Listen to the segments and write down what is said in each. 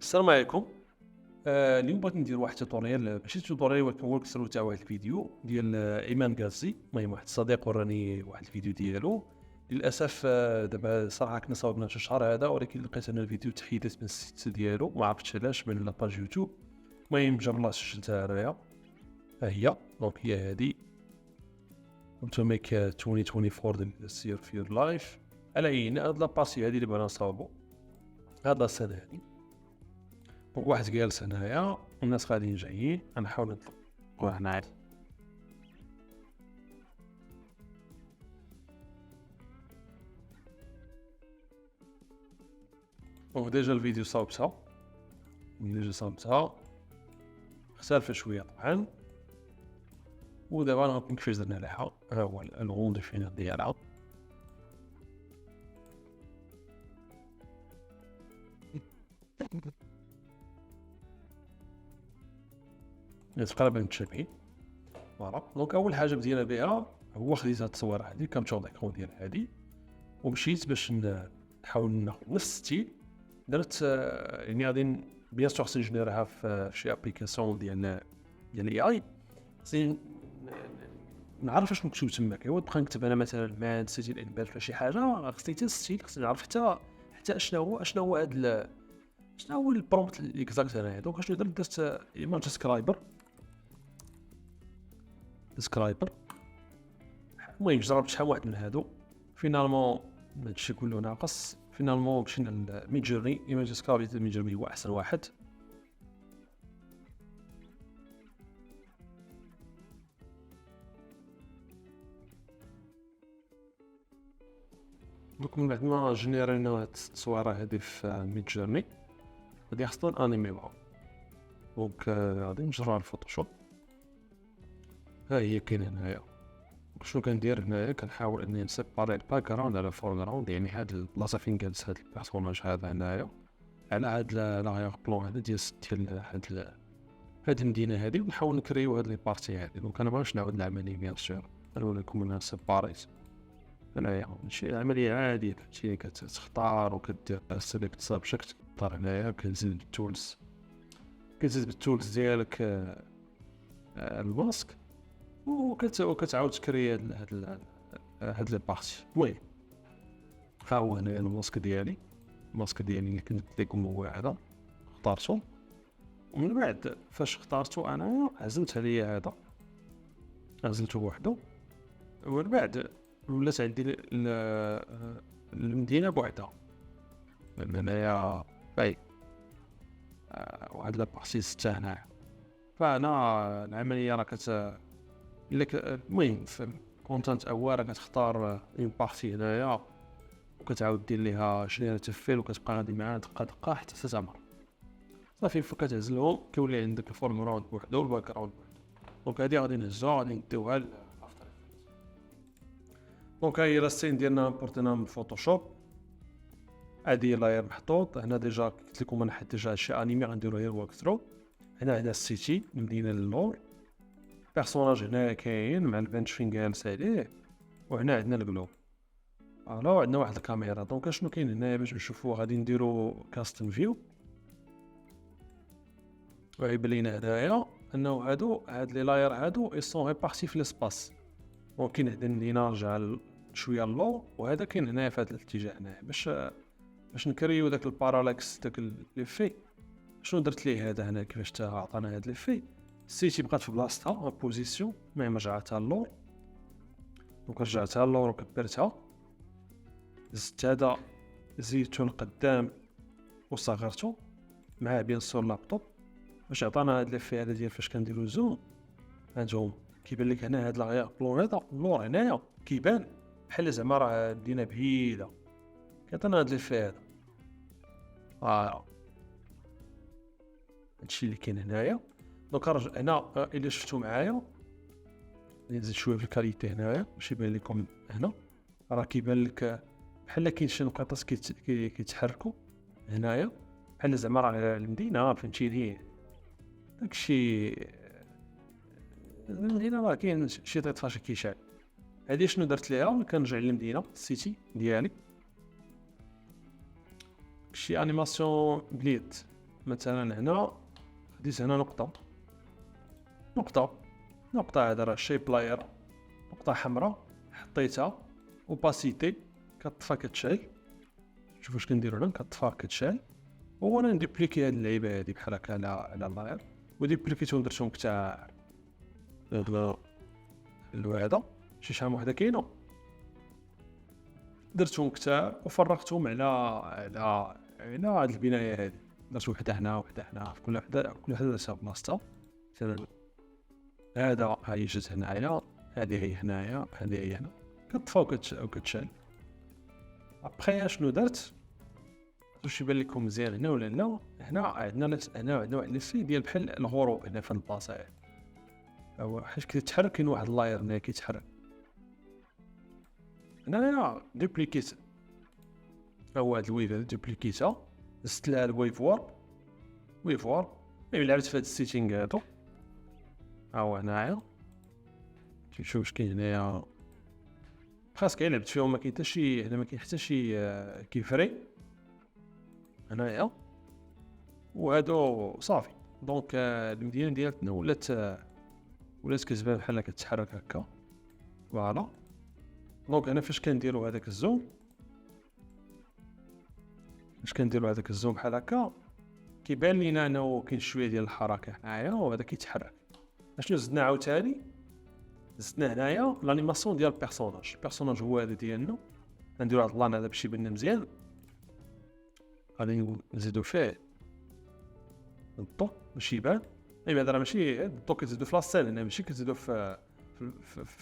السلام عليكم. اليوم بغيت ندير واحد توتوريال، ماشي توتوريال ولكن هو الكسرو تاع واحد الفيديو ديال ايمان غازي. المهم واحد الصديق وراني واحد الفيديو ديالو. للاسف دابا صراحه كنا صاوبنا في الشهر هذا، ولكن لقيت انا الفيديو تحيدت من السيت ديالو، ما عرفتش علاش، من لاباج يوتيوب. المهم جاب الله سجلتها انايا، ها هي. دونك هي هادي to make 2024 this year for your life. على عين هاد لاباسي هادي اللي بغينا نصاوبو، هاد لاسين هادي. واحد جالس هنايا والناس غاديين جايين، غنحاول نطلق وهنا عاد وديجا الفيديو صاوبتها اختلفت شويه طبعا. ودابا غنكون كيفاش درنا لها. ها هو الغوند فين ديالها. تقريبا متشابهين. فوالا دونك اول حاجه بدينا بها هو خديت هاد التصويره هادي كامتشور ديكرون ديال هادي، ومشيت باش نحاول ناخذ نفس الستيل. درت يعني غادي بيان سور خصني نجينيرها في شي ابليكاسيون ديال اي اي. خصني نعرف اش مكتوب تماك. ايوا نبقى نكتب انا مثلا مان سيتي الانبات ولا شي حاجه، خصني حتى الستيل، خصني نعرف حتى شنو هو هاد شنو هو البرومبت اكزاكت هنايا. دونك اشنو درت ايمان ديسكرايبر. المهم جربت شحال واحد من هادو، فينالمون هادشي كله ناقص. فينالمون مشينا لميدجورني. ايماج سكرابيت ميدجورني هو احسن واحد. دوك من بعد ما جينيرينا هاد التصويره هادي في ميدجورني غادي خصنا انيميوها. دونك غادي نجرها الفوتوشوب. ها هي كاينه هنايا. شنو كندير هنايا؟ كنحاول اني نسيباري الباك جراوند على الفور جراوند، يعني هاد البلاصه فين جالس هاد البيرسوناج هذا هنايا على هاد لاغيغ بلون هذا ديال هاد المدينه هادي، ونحاول نكريو هاد لي بارتي هادي. دونك انا مابغيتش نعاود العمليه بيان سور، نوريكم انا سيباريت هنايا. شي عمليه عاديه فهمتيني، كتختار وكدير سيليكت سابجكت، كتختار هنايا، كتزيد بالتولز ديالك الماسك، وكتعاود تكري هاد لي بارتي. المهم ها هو هنايا الماسك ديالي اللي كنت لكم هو هذا. اختارته، ومن بعد فاش اختارته انا عزلت عليا هذا، عزلته بوحدو. ومن بعد ولات عندي المدينه بوحدها هنايا باي واحد لابارتي ستة هنايا. فانا العمليه راه المهم في كونتنت اول راه كتختار اون بارتي هنايا، وكتعاود دير ليها جينيراتيف فيل، وكتبقى غادي معاها دقه حتى تتمر. صافي فوق كتعزلهم كيولي عندك الفور جراوند بوحدو والباك جراوند بوحدو. دونك هادي غادي نهزوها غادي نديوها لافتر. دونك هاهي السين ديالنا بورتينا من فوتوشوب. هادي لاير محطوط هنا ديجا. قلت لكم انا حيت ديجا هادشي انيمي غنديرو غير واك ثرو. هنا السيتي المدينه للور، بيرسوناج هنا كاين مع البنش فين جالس عليه، وهنا عندنا القلوب. الو عندنا واحد الكاميرا. دونك شنو كاين هنايا باش نشوفوا؟ غادي نديرو كاستم فيو، ويبان لينا هنايا انه هاد لي لاير هادو اي سون ريبارتي في لاسباس. ممكن هنا نرجع شويه اللور، وهذا كاين هنايا في هذا الاتجاه هنايا باش نكريو داك البارالاكس داك ليفي. شنو درت ليه هذا هنا؟ كيفاش تا عطانا هاد ليفي؟ السيتي بقات في بلاصتها بوزيسيون، ما رجعتها اللور. دونك رجعتها اللور وكبرتها، زدت هذا زيدتو القدام وصغرته مع بيان سور لابتوب باش عطانا هاد ليفي هذا ديال فاش كنديرو زوم. هانتوما كيبان لك هنا هاد لاغيغ بلون هذا اللور هنايا كيبان بحال زعما راه مدينه بعيده، كيعطينا هاد ليفي هذا. هادشي اللي كاين هنايا. دونك رجع هنا الا شفتو معايا نزيد شويه في الكاليتي هنايا باش يبان لكم. هنا راه كيبان لك بحال كاين شي نقاط كيتحركوا هنايا، بحال زعما راه المدينه فهمتيني. داكشي المدينه راه كاين شي طيطفاش كيشعل. هادي شنو درت ليها؟ كنرجع للمدينه السيتي ديالي، شي انيماسيون بليت مثلا هنا خديت هنا نقطة هذا راه شيب لاير، نقطة حمراء حطيتها وباسيتي كطفى كتشعل. شوف واش كنديرو هنا، كطفى كتشعل وانا نديبليكي هاد اللعيبه هادي بحال هكا على اللاير، وديبليكيتهم درتهم كتار هذا هذا شي شحال وحده كاينه، درتهم كتار وفرقتهم على هاد البنايه هادي. درت وحده هنا وحده هنا، في كل وحده درتها بلاصتها. مثلا هذا ها هي جات هنايا، هذه هي هنايا، هذه هي هنا، كطفى وكتشال. ابخي شنو درت واش يبان لكم مزيان هنا ولا لا؟ هنا عندنا واحد الفي ديال بحال الغروب هنا في البلاصه هادي، هو حيت كيتحرك كاين واحد اللاير هنا كيتحرك. هنايا دوبليكيت هو هاد الويف هذا دوبليكيتها، زدت لها الويف وورب لعبت في هاد السيتينغ هادو. ها هو هنايا كنشوف واش كاين هنايا، خاص لعبت فيهم ما كاين حتى شي هنا، ما كاين حتى شي كيفري هنايا. وهادو صافي دونك المدينه ديالتنا ولات كتبان بحال كتحرك هكا. فوالا دونك هنا فاش كنديروا هذاك الزوم، بحال هكا كيبان لينا انه كاين شويه ديال الحركه هنايا وهذا كيتحرك. اشنو زدنا عاوتاني؟ زدنا هنايا لانيماسيون ديال البيرسوناج هو هذا ديالنا. نديرو هاد اللان هذا باش يبان مزيان، غادي نزيدو فيه الضو باش يبان. اي هذا راه ماشي الضو كتزيدو في لاسين هنا، ماشي كتزيدو في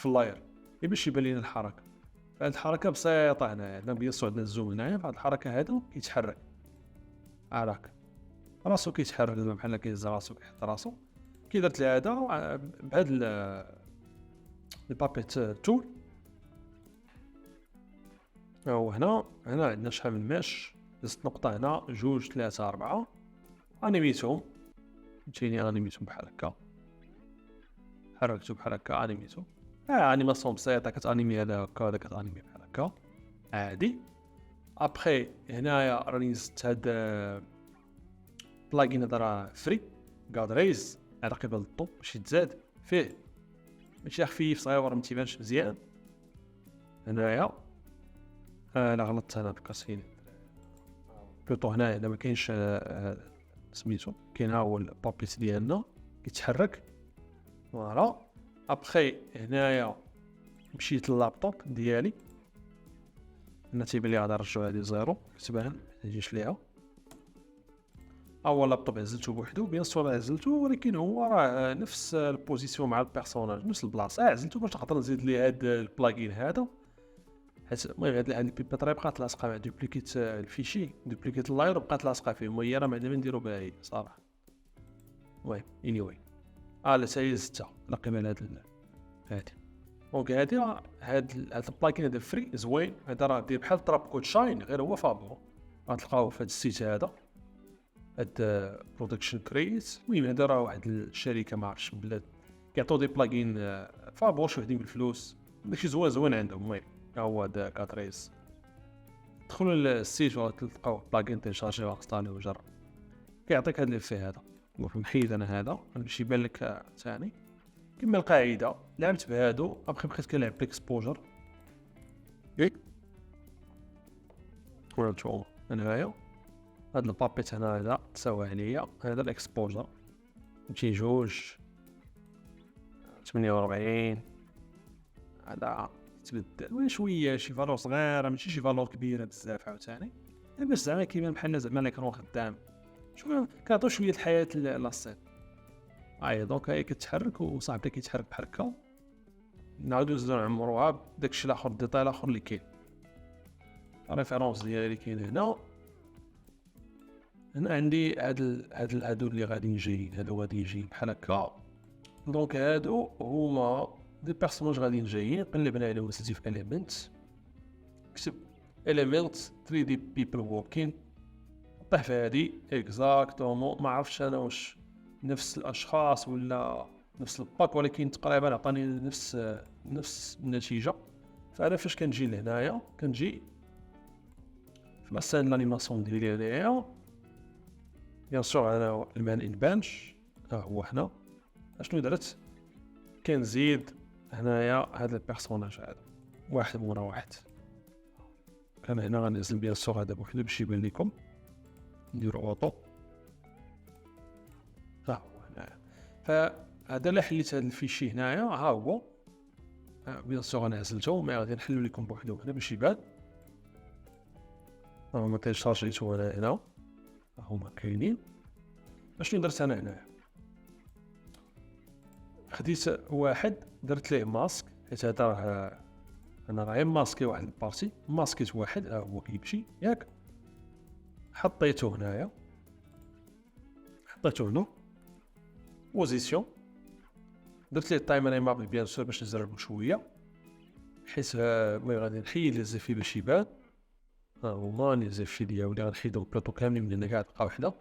اللاير، باش يبان لينا الحركه. فهاد الحركه بسيطه هنايا، عندنا بيصو عندنا الزوم هنايا. فهاد الحركه هذا كيتحرك هاك راسو كيتحرك زعما بحال كيهز راسو كيحط راسو. كي درت لي هذا بهاد البابيت تول، او هنا عندنا شحال من ماش، زدت نقطه هنا 2 3 4 انيميتهم. جيني انيميتهم بحال هكا، حركتو بحال هكا انيميتو. انيماسيون بسيطه كتانيمي هذا هكا هذا كتانيمي بحال هكا عادي. ابخي هنايا راني زدت هاد بلاغين هذا راه فري غاد ريز على قبل الضو باش يتزاد فيه، ماشي خفيف صغير ما تيبانش مزيان. هنايا لا غلطت انا بكاسين بلوطو. هنايا ما كاينش سميتو، كاين هو البابيت ديالنا كيتحرك. فوالا ابخي هنايا مشيت لللابتوب ديالي، انا تيبان لي غادي نرجعو هادي زيرو كتبان متجيش ليها. اول لابتوب عزلته بوحدو بيان سور عزلته، ولكن هو راه نفس البوزيسيون مع البيرسوناج نفس البلاصه. عزلته باش نقدر نزيد ليه هاد البلاغين هذا، حيت المهم هاد البيباتري بقات لاصقه مع دوبليكيت الفيشي، دوبليكيت اللاير بقات لاصقه فيه. هي راه ما عندنا ما نديرو بها هي صراحه. المهم اني لا ساهي زدتها على قبل هادي. دونك هاد البلاغين هذا فري زوين. هذا راه دير بحال تراب كود شاين غير هو فابور، غتلقاوه في هاد السيت هذا هاد برودكشن كريت. المهم هذا راه واحد الشركه ما عرفتش بلاد كيعطيو دي بلاغين فابور شوهدين بالفلوس، داكشي زوين عندهم. المهم هو هذا كاتريس، دخلوا للسيت وتلقاو بلاغين تيشارجي وانستالي وجرب. كيعطيك هاد الفي هذا. نحيد انا هذا باش يبان لك ثاني كما القاعده. لعبت بهادو ابخي بقيت كنلعب بالاكسبوجر ورجعوا هنايا. هاد البابيت هنا هذا تساوي عليا هذا الاكسبوجر نمشي 48 هذا تبدل شويه شي فالور صغيره ماشي شي فالور كبيره بزاف عاوتاني، باش زعما كيبان بحال زعما ليكرون خدام شويه كنعطيو شويه الحياه للسين. دونك هي كتحرك وصاحبتي كيتحرك بحال هكا. نعاودو نزيدو نعمروها بداكشي الاخر الديتاي الاخر اللي كاين. الريفيرونس ديالي اللي كاين هنا عندي هادو اللي غادي نجي، هادو غادي يجي بحال هكا. دونك هادو هما دي بيرسوناج غادي جايين. قلبنا على وسيلتي في اليمنت، كتب اليمنت 3 دي بيبل ووكين، طيح في هادي اكزاكتومون. ما عرفتش انا واش نفس الاشخاص ولا نفس الباك، ولكن تقريبا عطاني نفس النتيجه. فانا فاش كنجي لهنايا كنجي في مسان الانيماسيون ديالي هنايا بيان سور انا المان ان بانش هو هنا اشنو درت، كنزيد هنايا هذا البيرسوناج هذا واحد مورا واحد. كان هنا غنزل بيان سور هذا بوحدو باش يبان لكم، نديرو اوطو ها هو هنايا. فهذا اللي حليت هذا الفيشي هنايا ها هو بيان سور انا عزلته، مي غادي نحلو لكم بوحدو هنا باش يبان. ما تيشارجيتو انا هنا هما كاينين. اشنو درت انا هنايا، خديت واحد درت ليه ماسك، حيت هذا راه انا راه ماسكي واحد البارتي، ماسكيت واحد هو كيمشي ياك، حطيته هنايا، حطيته هنا بوزيسيون، درت ليه التايمر ايمابل بيان سور باش نزربو شويه، حيت ملي غادي نحيد لي زيفي باش يبان. ها هما لي زيفي ديالي غنحيدهم بلوطو كاملين من هنا كاع تلقى وحده.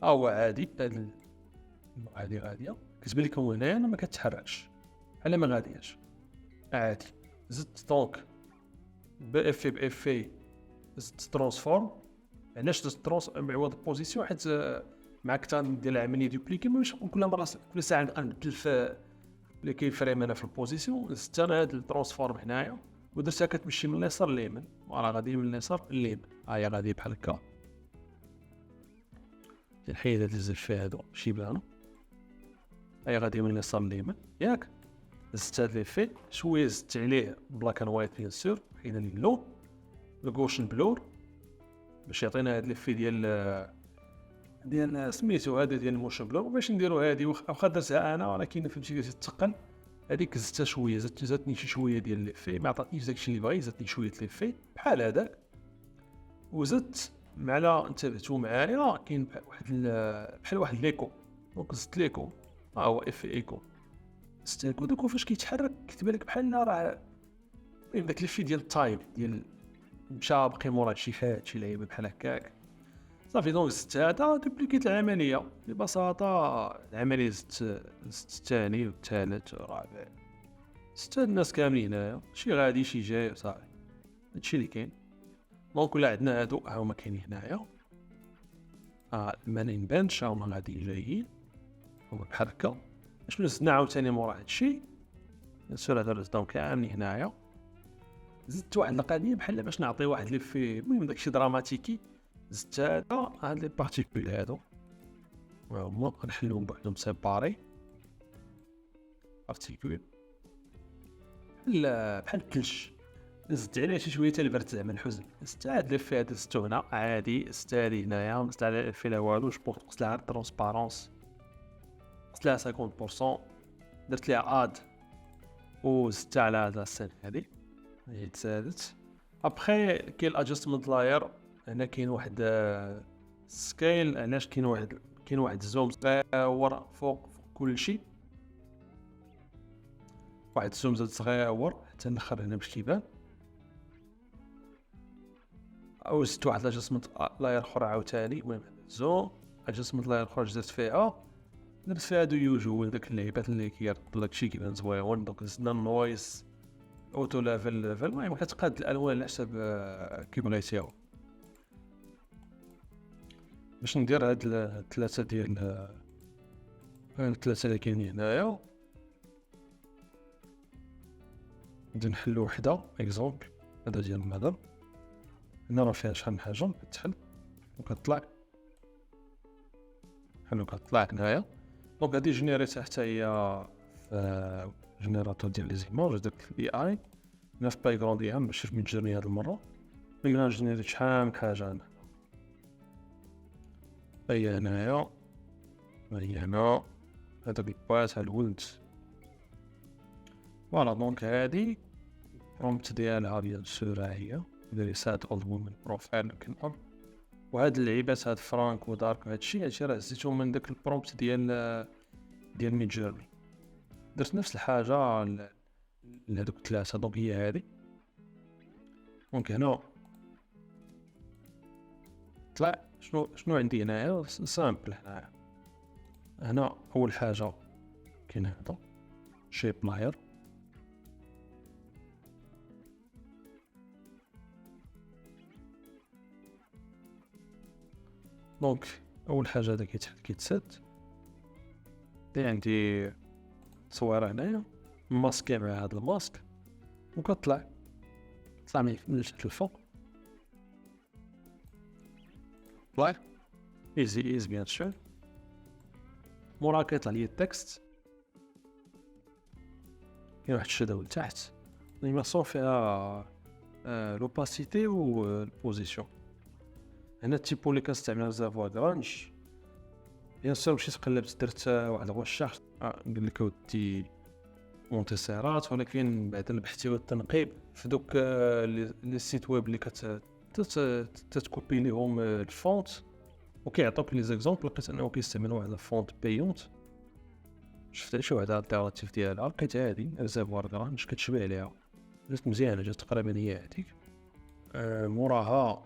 ها هو عادي هادي غاديه كتبان لكم هنايا انا ما كتحركش على ما غادياش عادي. زدت دونك بإف زدت ترانسفورم. علاش درت ترانس معوض بوزيسيون، حيت معاك تندير العمليه دوبليكي، ماشي كل مره كل ساعه نبقى نبدل في اللي كيفريم انا في البوزيسيون. زدت انا هاد الترانسفورم هنايا ودرتها كتمشي من اليسار لليمين، راه غادي من اليسار لليمين، ها هي غادي بحال هكا. نحيد هاد الزفه هادو باش يبانو، ها هي غادي من اليسار لليمين ياك. زدت هاد ليفي شويه، زدت عليه بلاك اند وايت بيان سور، حيد لي اللون الغوشن بلور باش يعطينا هاد ليفي ديال سميتو هذا ديال الموشن بلور. باش نديرو هادي واخا درتها انا، ولكن فهمتي كتثقل هذيك، زدتها شويه، زدتني شي شويه ديال ليفي، ما عطاتنيش داكشي اللي بغيت، زدتني شويه ليفي بحال هذاك. وزدت معلا انتبهتوا معايا كاين بحال واحد ليكو، دونك زدت ليكو، ها هو اف ايكو. زدت ليكو دوك فاش كيتحرك كتبان لك بحال راه المهم داك ليفي ديال التايم ديال مشى بقي مورا شي فات شي لعيبه بحال هكاك صافي. دونك زدت هذا دوبليكيت العمليه ببساطه. العمليه زدت الثاني والثالث والرابع، زدت الناس كاملين هنايا، شي غادي شي جاي صافي، هادشي اللي كاين. دونك ولا عندنا هادو هما كاينين هنايا، المانين بنش هما غادي جايين هما بحال هكا. شنو زدنا عاوتاني مورا هادشي، السؤال هذا زدناهم كاملين هنايا. زدت واحد القضيه بحال باش نعطي واحد لي في المهم داكشي دراماتيكي. زدت هاد لي بارتيكول هادو هما غنحلوهم بوحدهم سيباري، بارتيكول بحال الثلج. زدت عليه شي شويه حتى البرد زعما الحزن. زدت هاد لي في هاد زدتو هنا عادي، زدت هادي هنايا، زدت على في لا والو جو نقص لها ترونسبارونس، نقصت لها 50%، درت ليها اد وزدت على هاد السين هادي هي تزادت. ابخي كاين الادجستمنت لاير هنا، كاين واحد سكيل، علاش كاين واحد الزوم صغير فوق كلشي، واحد الزوم زاد صغير حتى الاخر هنا باش كيبان. او زدت واحد الادجستمنت لاير اخرى عاوتاني، المهم زوم ادجستمنت لاير اخرى زدت فيها، درت فيها دو يوجو داك اللعيبات اللي كيرطب داكشي كيبان زويون. دونك زدنا النويز اوتو ليفل المهم كتقاد الالوان على حسب كي بغيتيها. باش ندير هاد الثلاثه ديال الثلاثه اللي كاينين هنايا، نبدا نحلو وحده اكزومبل. هذا ديال المدر هنا راه فيها شحال من حاجه كتحل وكتطلع حلو كتطلع هنايا. دونك هادي جينيريتها حتى هي في جينيراتور ديال لي زيماج، درت الاي اي هنا في باي جراوند ديالها باش نشوف من جيرني هاد المره. قلنا نجينيريت شحال من حاجه هنا، هي هنايا هي هنا هذاك الباس ها الولد فوالا. دونك هادي برومبت ديالها بيان سور هي ديري سات اولد وومن بروفايل كان اب. وهاد اللعيبات هاد فرانك ودارك وهادشي راه زيتو من داك البرومبت ديال ميد جيرني. درت نفس الحاجه لهادوك الثلاثه. دونك هي هادي. دونك هنا طلع شنو عندي هنايا سامبل. هنا اول حاجه كاين هذا شيب لاير، دونك اول حاجه هذا كيتسد. عندي تصويره هنايا ماسكي مع هذا الماسك، وكطلع من التحت للفوق. طلع ايزي بيان سور. مورا كيطلع لي التكست، كاين واحد الشدة لتحت لانيماسيون فيها لوباسيتي و البوزيسيون. هنا التيبو اللي كنستعمل ريزيرفوار غرانج. بيان سور مشيت قلبت درت واحد الغوشاخ قال لك ودي مونتيسيرات، ولكن بعد البحث والتنقيب في دوك لي سيت ويب اللي تتكوبي ليهم الفونت وكيعطوك لي زيكزامبل، لقيت انه كيستعملوا واحد الفونت بيونت. شفت شي واحد الالتيرناتيف ديالها، لقيت هادي ريزيرفوار غرانج كتشبه عليها، جات مزيانه، جات تقريبا هي هاديك. موراها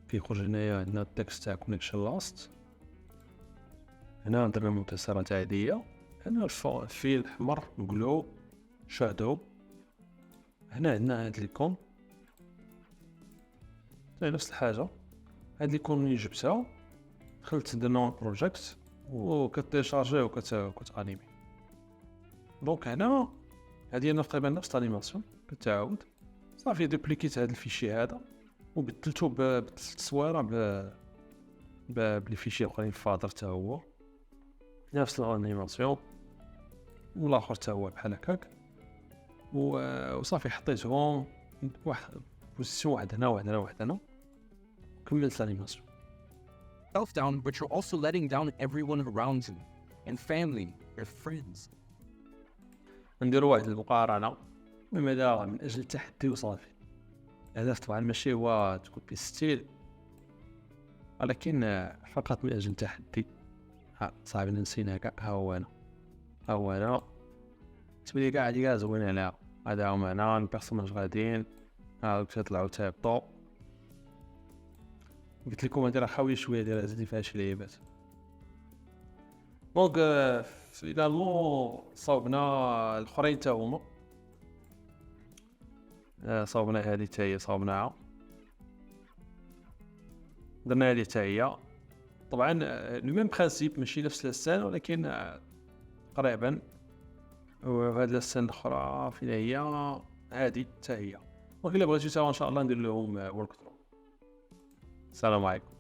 كيخرج هنايا عندنا التكست تاع كونيكشن لاست. هنا درنا مونتيسيرات عاديه. هنا الفيل الاحمر جلو شادو. هنا عندنا هاد ليكون نفس الحاجه. هاد ليكون اللي جبتها دخلت درنا بروجيكت وكتشارجي وكتانيمي. دونك هنا هادي تقريبا نفس الانيماسيون كتعاود صافي. دوبليكيت هاد الفيشي هذا وبدلته بالتصويره بلي فيشي اخرين فاضر حتى هو نفس الانيماسيون، والاخر حتى هو بحال هكاك. وصافي حطيتهم واحد بوزيسيون، واحد هنا واحد هنا واحد هنا، كملت الانيماسيون. Self down, but you're also letting down everyone around you and family, your friends. نديروا واحد المقارنه بماذا من اجل التحدي وصافي. الهدف طبعا ماشي هو تكون بستيل، ولكن فقط من اجل التحدي. صعب نسينا كاع. ها هو انا تبدي كاع هادي كاع زوينه عليها. هذا هو معنا البيرسوناج غاديين هاك تطلعوا تهبطوا. قلت لكم هادي راه خاويه شويه ديال هذه فيها شي لعيبات. دونك فينالمون صوبنا الاخرين حتى هما. صوبنا هذه حتى هي، صوبناها درنا هذه حتى هي. طبعا لو ميم برينسيپ ماشي نفس السان، ولكن قريبا. وهاد السان الاخرى فين هي؟ هذه حتى هي. دونك الا بغيتو ان شاء الله ندير لهم ورك ثرو. السلام عليكم.